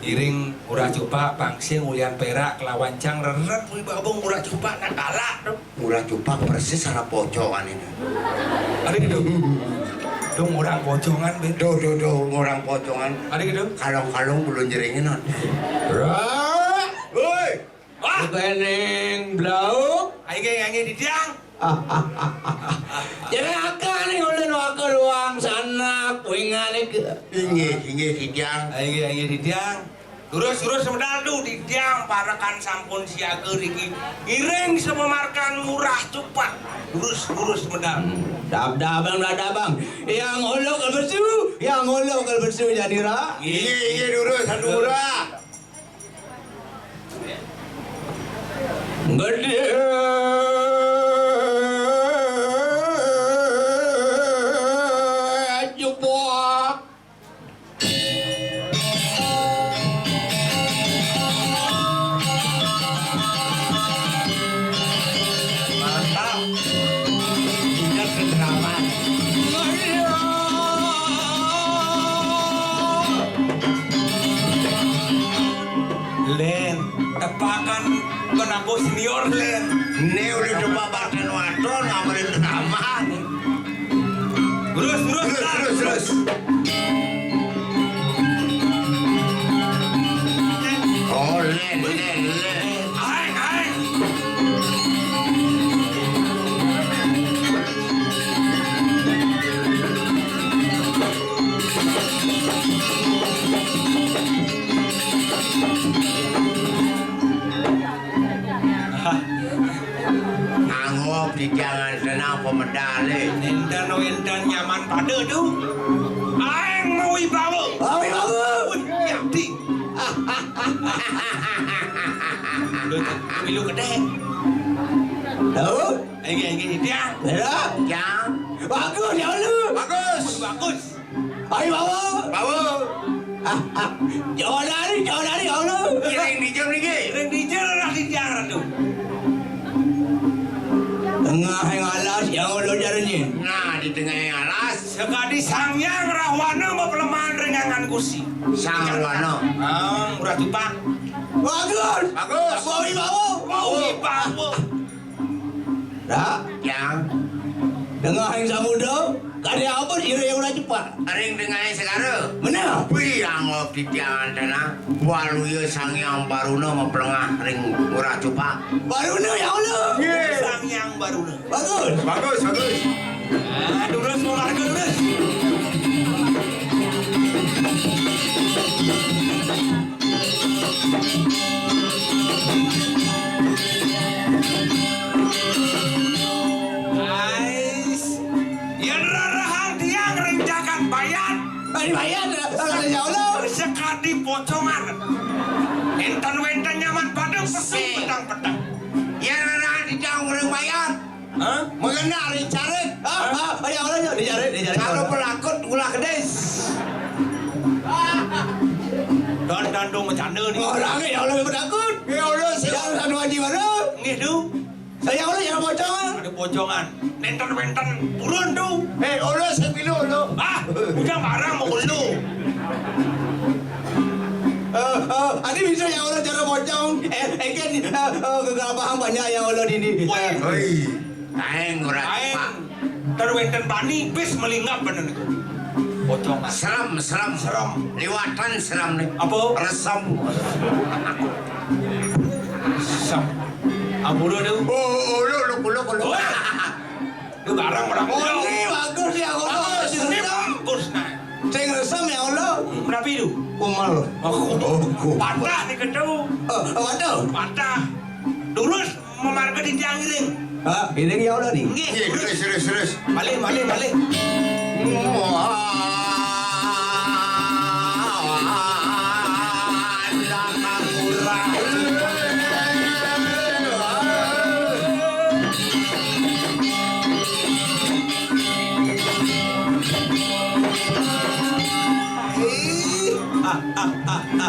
Iring murah cupak, pangsing, ulian perak, kelawancang, reret, wibabung murah cupak, nak kalah tuh. Murah cupak persis sana pocongan ini. Ada gitu. Dong orang pocongan, Ben. Orang pocongan. Ada gitu. Kalung-kalung belum jeringin non. Woi. Wah. Kening blau. Ayo di tiang. Jadi akan nih ulun waktu luang sana kuingane ke. Inge di tiang. Ayo di tiang. Terus medal tuh di tiang parakan sampun siaga iki. Iring sememarkan murah cupak. Terus medal. Dabang. Yang ulu kalau bersu jadi ra. Inge durus sadura. Gede. Len, tepakan kenapa senior Len. Ini udah coba bagian wadon ngamalin drama. Terus. Oh len. Aing. Anggap di jangan senang pemedali. Endan nyaman pada tuh. Aing mau wibawa. Jadi. Milu gede. Tahu? Ayo di tiang. Ada? Yang Bagus ya lu. Bagus. Ayo bawa. Jauh dari ya lu. Iring di jam ni. Iring dijerah di tiang tuh. Tengah yang alas yang ulu jarinya. Nah di tengah yang alas. Sekadi sangyang rahwana mau pelemahan rengangan kursi. Sang Alwano. Murah cupak. Bagus. Mau wibawa. Dah. Yang Tengah yang samudo. Kali apa sih yang udah cepat? ring tengah yang sekarang. Mana? Wih anggap di jangan senang. Walu ya sang yang baru no pelengah ring murah cupak. Baru nih ya lu. Sangyang baru. Bagus. Terus mau harga terus. Guys, yang rarahang tiang rencakan bayar. Bayar ya lu. Sekadi pocongan. Enten nyaman padang pesing pedang. Yang rara di jauh ring bayar. Hah? Mengenal dicari. Ya Allah dicari. Kalau pelakon ulah kedes. Dan dong bercanda nih. Orang ya Allah bertakut. Ya Allah Jangan satu wajib mana? Nggih tuh. Saya Allah jangan pocongan. Ada pocongan. Nenten turun tuh. Allah sepilu lo. Udah barang mau lu. Ani bisa ya Allah cara pocong. Kan kegagalan banyak yang Allah ini. Hei, aing ora Aing cepat. terwenten bani bis melingap bener nih. Pocongan. Seram. Liwatan seram nih. Apa? Resam. Sam. Ampun tuh. Lu. Itu barang orang Oh ini bagus ya Allah. Ini bagus nah. Saya ngeresam ya Allah. Berapa itu? Kumal. Patah nih kedua. Waduh. Patah. Terus memarga di tiang iring. Ini ya Allah nih. Nggih. Serius. Balik.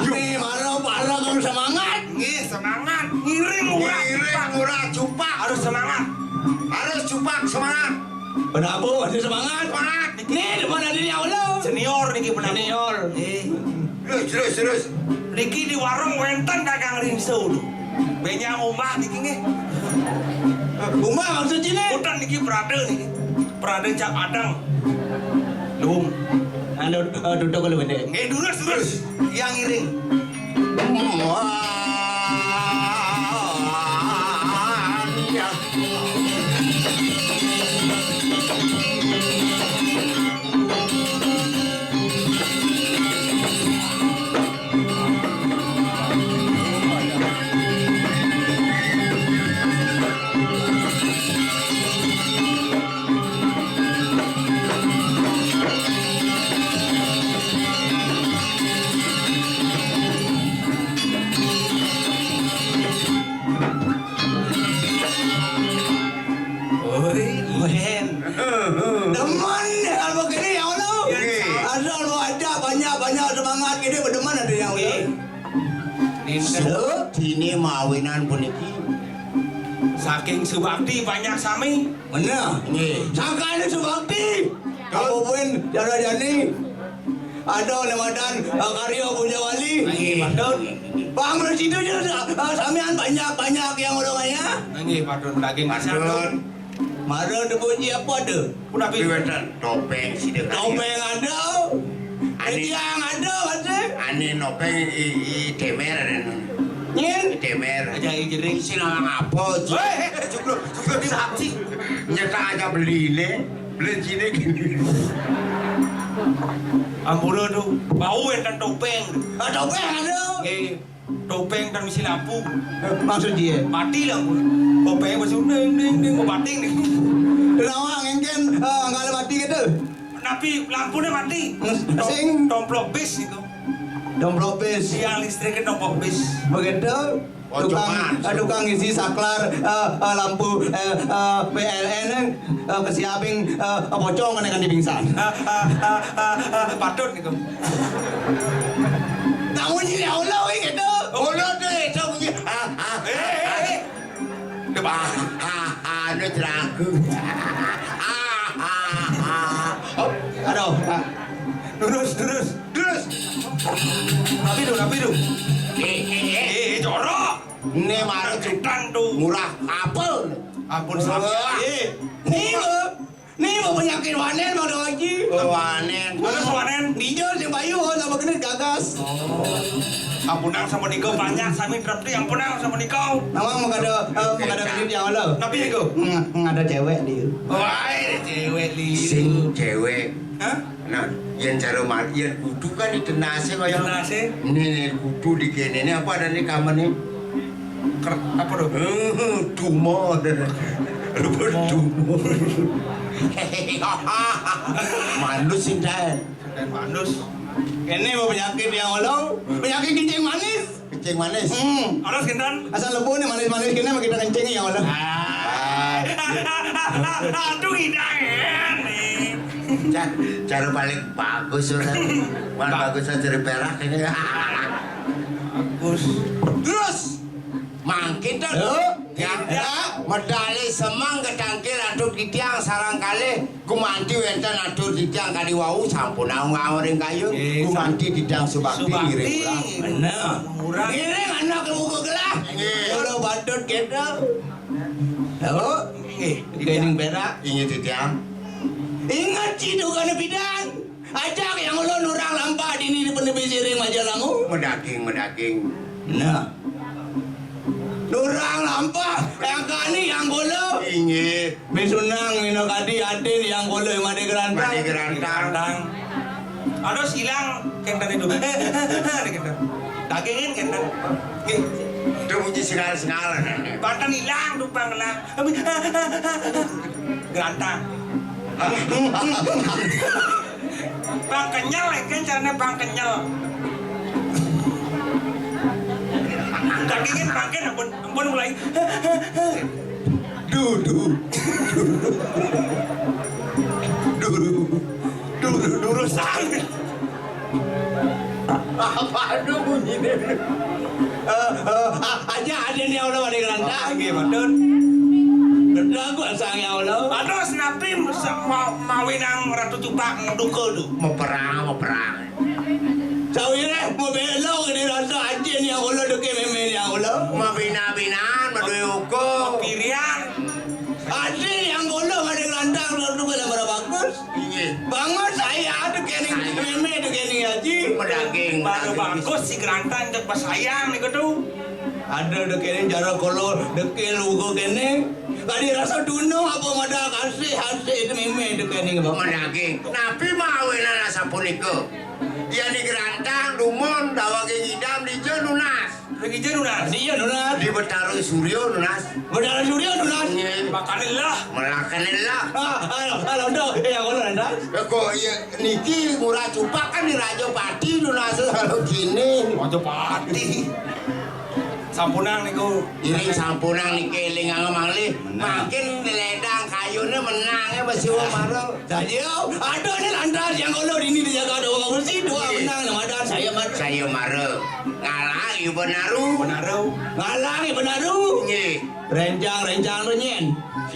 Nih marah kamu semangat. Nggih, semangat. Ngiring murah cupak. Harus semangat. Harus cupak semangat. Kenapa masih semangat? Semangat. Nih depan ada ya Allah. Senior nih gimana? Senior. Terus. Niki di warung wenten dagang rinso tuh. Benya omah niki nggih. Umah maksud sini. Udan niki berada niki. Berada Cak Adang. Lung. Anu duduk kalau bende. Nggih terus. Yang iring. Wen. Demen kalau begini ya Allah. Ada lo ada banyak semangat gini berdeman ada yang Allah. Dini mawinan puniki. Saking subakti banyak sami. Mana? Nggih. Sakane subakti. Kamu pun jani. Ada lemadan karya punya wali. Nggih, padon. Bangun situ juga samian banyak yang orangnya. Nggih, padon daging Padon. Mara dipuji apa tu? Udah Tapi wonten topeng sidekan. Topeng ada. Tiang ada macam. Ane nopeng i demer. Nyen. Demer. aja ijiring. Isi nama apa? Cukup di hati. Nyetak aja beli cine gini. Ampura tuh, bau dan topeng. Topeng ada. Nggih, topeng dan misi lampu. Maksud dia. Mati lampu. Topeng masih ding mau bating nih. Lawang engken ngale mati gitu. Tapi lampunya mati. Sing. Domplok bis itu. Domplok bis. Yang listriknya domplok bis. Begitu. Tukang isi saklar lampu PLN kesiaping pocong kan di pingsan. Patut gitu. Namun ini Allah gitu. Allah deh, punya. Depan. Anu teraku. Aduh. Terus. Tapi tuh. Jorok. Ini marah Cetan tuh. murah apel. Ampun saya. Nih mau penyakit wanen mau ada lagi. Wanen. Mana suanen? Dijo si Bayu sama kena gagas. Ampunang sama Niko banyak sami trepti ampunang sama Niko. Namang mau ada klip yang lo. Tapi Niko. Ada cewek dia. Wah, cewek Sing liu. cewek. Hah? Nah, yang cara yen kudu kan ditenase kaya. Tenase? Ini kudu dikene ini apa ada nih kamar nih? Apa tuh? Tumor. Tumor. Manus sing dan. Dan manus. Ini mau penyakit yang lo. Penyakit kencing manis. Kencing manis. Ada skindan. Asal lebu nih manis-manis kena kita kencing yang lo. Aduh hidangan nih. Cara paling bagus orang. Bagus dari perak ini. Bagus. Terus mangkin dah. Ya, medali semang ketangkil aduh kitiang sarang kali gumanti wenten aduh kitiang kali wau sampun ngawring kayu gumanti didang subakti ngiring Benar. Murah. Ngiring anak ke muka gelah. Kalau badut kita. Tahu? Kening perak. Ingat ditiang. Ingat itu kan bidan. Ajak yang lo nurang lampah di ini penepi siring majalahmu. Medaging. Nah. Nurang lampah yang kani yang bolo. Ingat. Misunang mino kadi adin yang bolo made gerantang. Made gerantang. Ada silang kentan itu. Kentan. Dagingin kentan. Itu puji sengal-sengal. Bantan hilang tuh banglang. Gerantang. Bang kenyal kan caranya bang kenyal. Dagingin bangkin ampun mulai. Durusan. Apa aduh bunyi deh. Aja ada nih Allah pada gerantang. Gimana? Betul aku asang ya Allah. Aduh snapim mawinang ratu tupak duka tuh. Mau perang. Sawire mo belok ini rasa aja nih yang ulo deke meme yang ulo. Mabina-binaan madue uko. Pirian. Aja yang ulo ada landang lalu kalau bagus. Iya. Banget saya ada kening meme ada kening aja. Medaging. Baru bagus si gerantang cek pas sayang nih kudu. Ada deke jara kolo deke lugo kene. Kali rasa duno apa mada kasih itu meme deke nih bang. Medaging. Napi mawena sapuniko. Ya di gerantang dumon dawage ngidam di nunas. Lagi jenunas. Iya nunas. Di Betaru Suryo nunas. Bedara surya nunas. Makanillah. Melakanillah. Halo dong, yang ulo nanda. Kok ya niki murah cupak kan di Raja Pati nunas kalau gini. Waduh pati. Sampunang niku. Ini sampunang nih keling mangli. Makin ledang kayunya menangnya masih maro. Saja, ada nih landas yang ulo ini dijaga dua bersih dua menang nama dan saya maro. Saya maro. Ngalah ieu benaru. Benaru. Ngalang ya benaru. Nggih. Rencang renyen.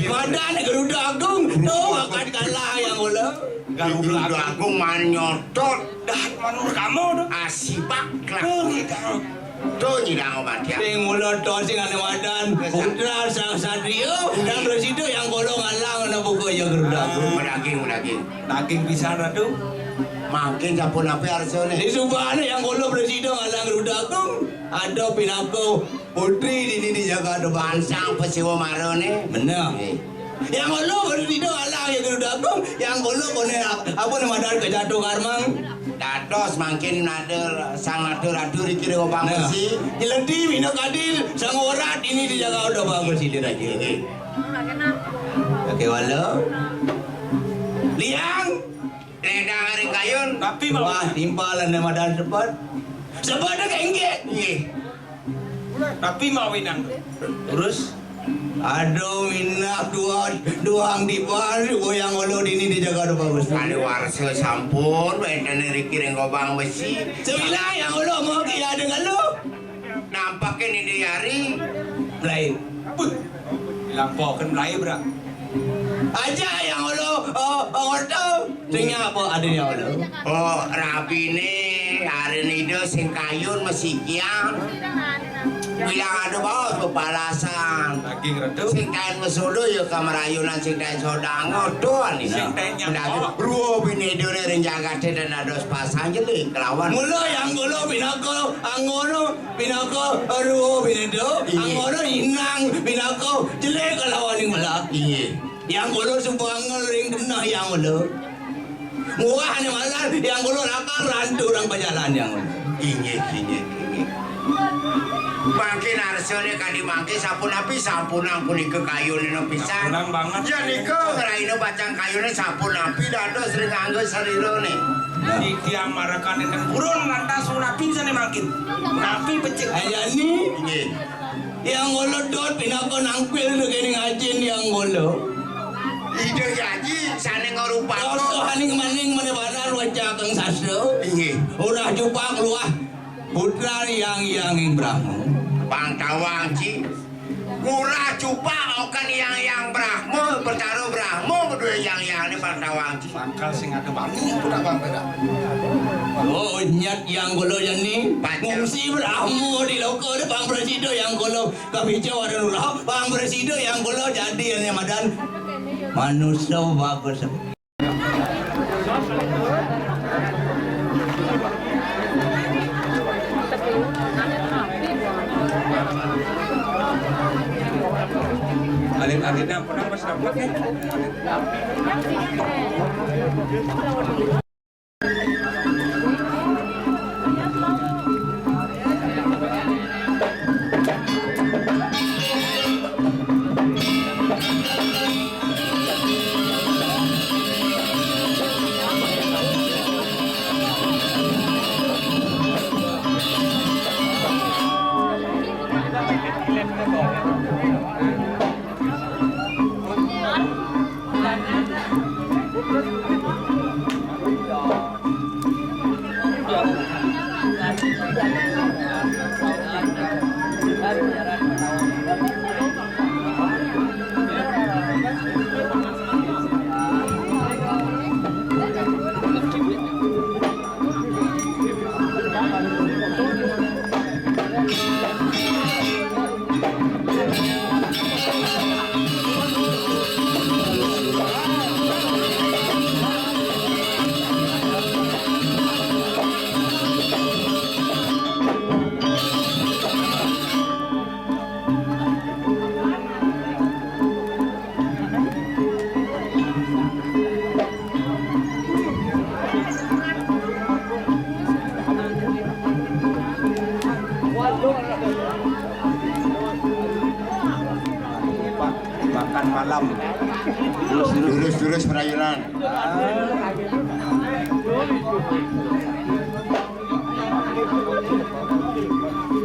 Madan Garuda Agung tuh akan kalah yang ulo. Garuda Agung manyotot. Dah manur kamu tuh. Asibak lah. Ngidang. Tuh nyidang obat ya. Sing ulo to sing ane madan. Putra sang Satrio dan presiden yang golong ngalang na buku ya Garuda Agung. Medaging. Daging pisan atuh. Makin japon ape arsone. Di Subahana yang ulo presiden ngalang Garuda Agung. Ada pinako putri di jaga do Bansang pesiwo maro nih. Benar. Yang ulo presiden ngalang ya Garuda Agung. Yang ulo kone apa nama dan kejatuh karmang. Dados makin nader sang nader-nader iki rego pangsi. Jelenti mino kadil sang orat ini dijaga udah bagus ini aja. Oke walau. Liang. Ledang aring kayun. Tapi mau. Wah timpalan nama dan cepat. Cepat kengge. Nggih. Tapi mau winang. Terus Aduh minyak duang di bar goyang ulo ini dijaga udah bagus. Kali warsa sampun wenten riki renggo bang besi. Sembilan yang ulo mau kia dengan lo. Nampaknya ini diari. Lain. dilampaukan mulai bra. Aja yang ulo ordo. Singnya apa adanya ulo? Oh, rapi nih hari ini do sing kayun masih kiang. Bilang ada bos kepalasan. Daging redup. Sing kain mesulu ya kamarayunan sing kain sodango doan ini. Sing kain nyampo. Ruo bini do ning Jakarta dan ada pasang jelek kelawan. Mula yang ulo pinako angono pinako ruo binedo angono inang pinako jelek kalawan ning mala. Iya. Yang ulo subangal ring kena yang ulo. Muah ni malah yang ulo nakal rantu orang berjalan yang ulo. Iya. Makin arsone kadi mangke sampun api sampun ampun ke kayune no pisan. Sapunan banget. Ya niko ngeraino bacang kayune sampun api dados sering nganggo sarirone. Di tiang marakan dengan burun lantas sunapi sana makin. Napi becek. Aja ni Nggih. yang ulo dot pinako nangpil tu kini ngajin yang ulo. Ide gaji sane Koso ngorupako. haning maning menebaran wajah kang sasro. Nggih. Ulah jupang luah putra yang Brahmo. Pangtawang ci. Murah cupa okan yang Brahmo bertaruh Brahmo kedua yang ini pangtawang ci. Pangkal sing ada bani udah bang beda. Oh nyat yang golo yang ni ngungsi Brahmo di loko ni Bang Presiden yang golo kabicau ada nurah Bang Presiden yang golo jadi yang madan manusia bagus. Alit-alit na pernah pas dapat nih. hiburan malam. Lurus merayunan.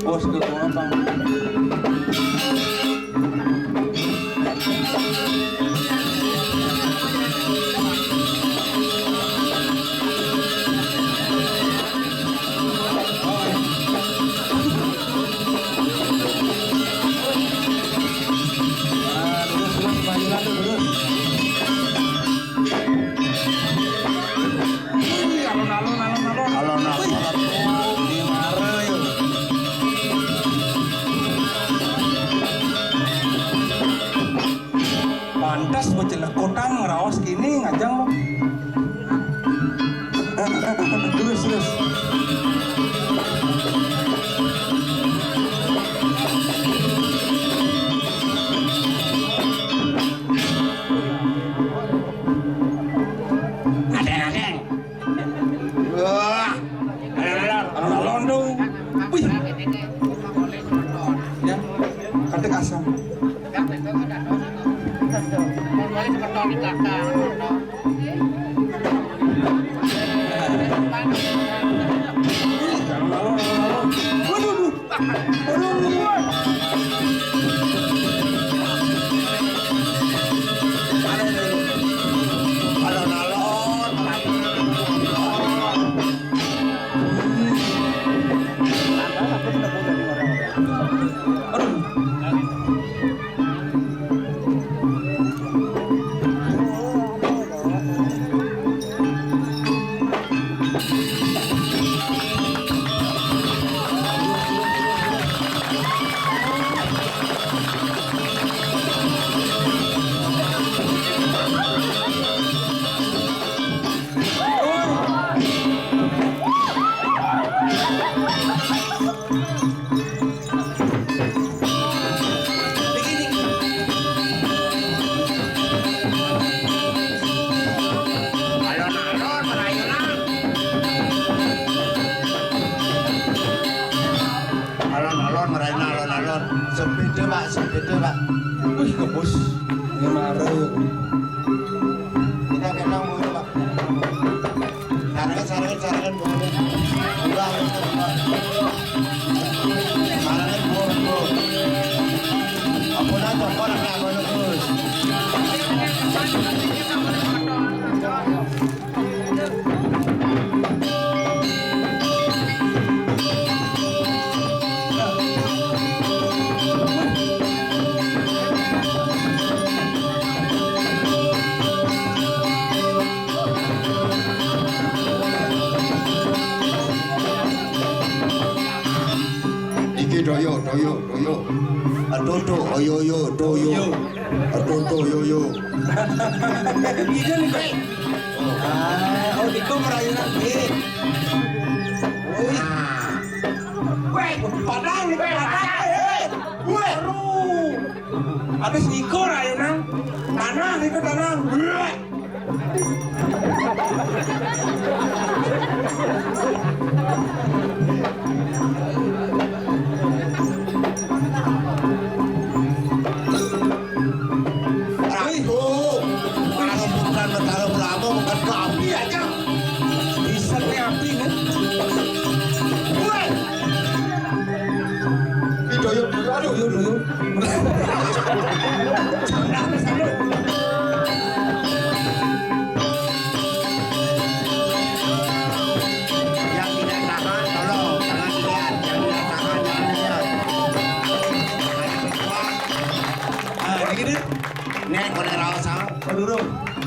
Bos ke Bang. Pantas bocelekotan ngerawas gini ngajang lo. Terus. Aden. Wah, Alon dong. Wih. Ya, katek asam. Alon-alon sepeda pak. Wih ke bos. Ini marah ya. Kita kenang mau pak. Sarangan boleh. Ulang. Sarangan boleh. Apa aja orang yang mau terus. Doyo. Atoto oyo doyo. Atoto yoyo. Iya nih Pak. Oh Diko merayunan nih. Wih, padang. Wih, habis Diko rayunan. Tanang.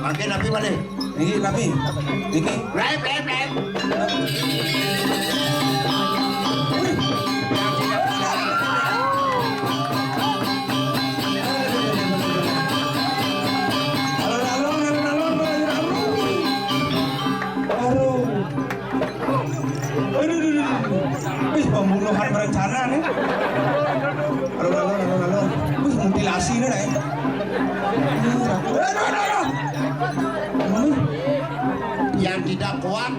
Makin napi mana? Ini napi. Ini. Rep. Pembunuhan berencana nih. Alon. Wih, mutilasi nih nih. Yang tidak kuat,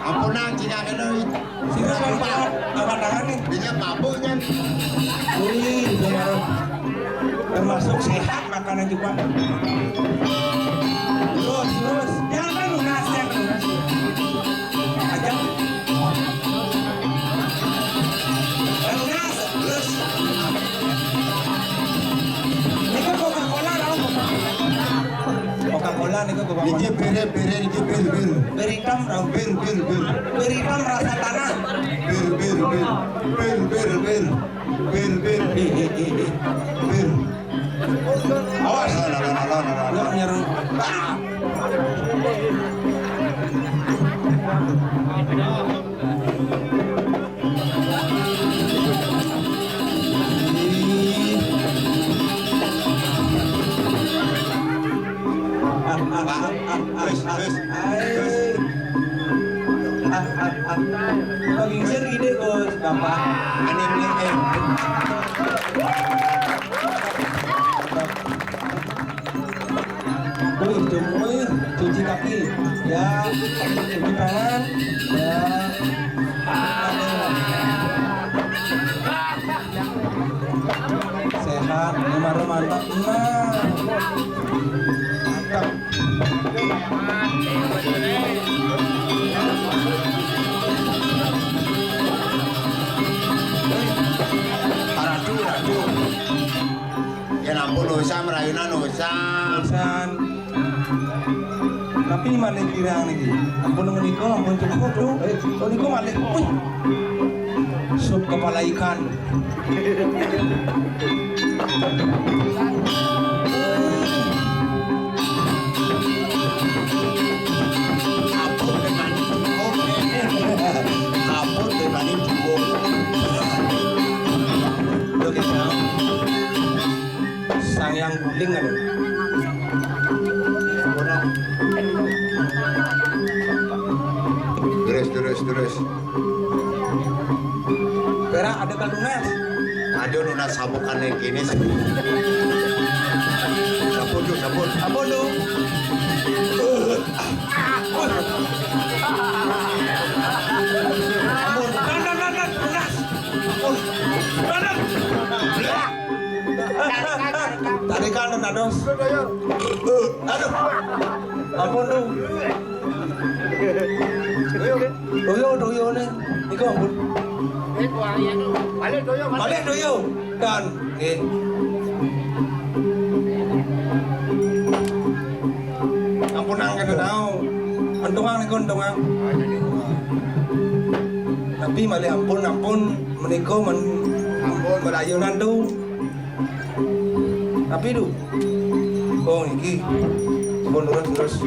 ampunan tidak kena. Sira apa tangan nih? Dia mabuknya. Wih, termasuk sehat makanan juga. Terus jangan lunas, jangan lunas. Aja. Lunas, terus. Ini kan Coca-Cola dong. Coca-Cola nih kan Coca-Cola. Iki bere iki bir. Beritam dong. Bir. Beritam rasa tanah. Bir. Awas. Lu nyerang. Pagingsir gini Gus, Bapak. Jemur, cuci kaki, ya, cuci tangan, ya. Sehat, mantap, mantap. Radu. Ya ampun dosa merayunan dosa. Urusan. Tapi malah kirang lagi. Ampun menikah, ampun cukup tuh. Oh niko malah. Sup kepala ikan. Ampun dengan itu. Oke, sang yang guling ada. Terus. Pera ada kalungan. Ada lunas sabukan yang kini. Sabun. Apa lu? Dan, lunas. Tarik kanan, ados. Aduh. Ampun lu. Doyo nih. Iko ampun. Balik doyo. Dan, nggih. Ampun nang kene tau. Untungang niku untungang. Tapi malih ampun menika ampun berayunan tuh. Tapi du. Oh iki. Ampun terus.